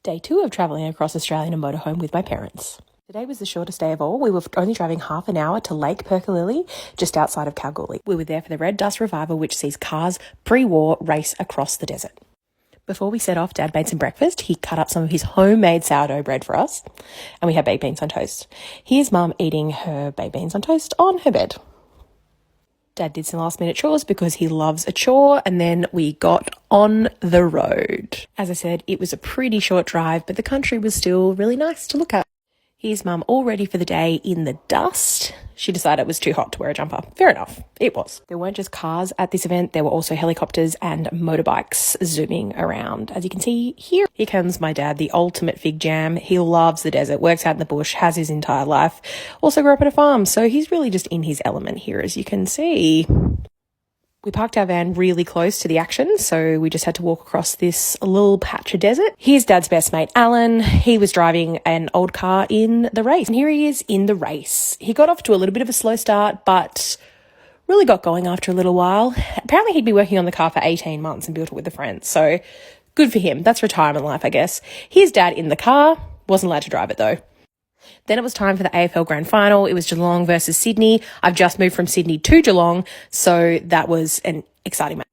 Day 2 of travelling across Australia in a motorhome with my parents. Today was the shortest day of all. We were only driving half an hour to Lake Perkalilly, just outside of Kalgoorlie. We were there for the Red Dust Revival, which sees cars pre-war race across the desert. Before we set off, Dad made some breakfast. He cut up some of his homemade sourdough bread for us, and we had baked beans on toast. Here's Mum eating her baked beans on toast on her bed. Dad did some last minute chores because he loves a chore, and then we got on the road. As I said, it was a pretty short drive, but the country was still really nice to look at. Here's Mum all ready for the day in the dust. She decided it was too hot to wear a jumper. Fair enough, it was. There weren't just cars at this event, there were also helicopters and motorbikes zooming around. As you can see here comes my dad, the ultimate fig jam. He loves the desert, works out in the bush, has his entire life. Also grew up on a farm, so he's really just in his element here, as you can see. We parked our van really close to the action, so we just had to walk across this little patch of desert. Here's Dad's best mate, Alan. He was driving an old car in the race, and here he is in the race. He got off to a little bit of a slow start, but really got going after a little while. Apparently he'd been working on the car for 18 months and built it with a friend, so good for him. That's retirement life, I guess. Here's Dad in the car. Wasn't allowed to drive it, though. Then it was time for the AFL Grand Final. It was Geelong versus Sydney. I've just moved from Sydney to Geelong, so that was an exciting match.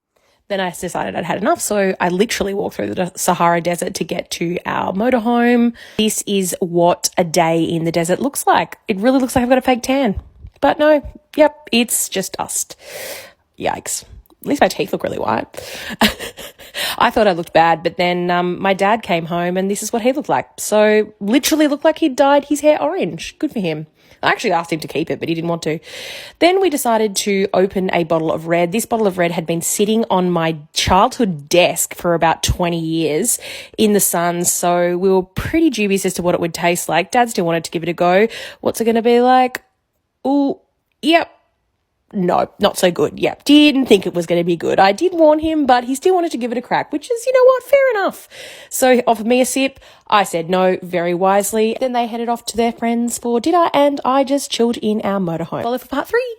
Then I decided I'd had enough, so I literally walked through the Sahara Desert to get to our motorhome. This is what a day in the desert looks like. It really looks like I've got a fake tan. But no, yep, it's just dust. Yikes. At least my teeth look really white. I thought I looked bad, but then my dad came home and this is what he looked like. So literally looked like he'd dyed his hair orange. Good for him. I actually asked him to keep it, but he didn't want to. Then we decided to open a bottle of red. This bottle of red had been sitting on my childhood desk for about 20 years in the sun, so we were pretty dubious as to what it would taste like. Dad still wanted to give it a go. What's it going to be like? Ooh, yep. No, not so good. Yeah, didn't think it was going to be good. I did warn him, but he still wanted to give it a crack, which is, you know what, fair enough. So he offered me a sip. I said no very wisely. Then they headed off to their friends for dinner, and I just chilled in our motorhome. Follow for part 3.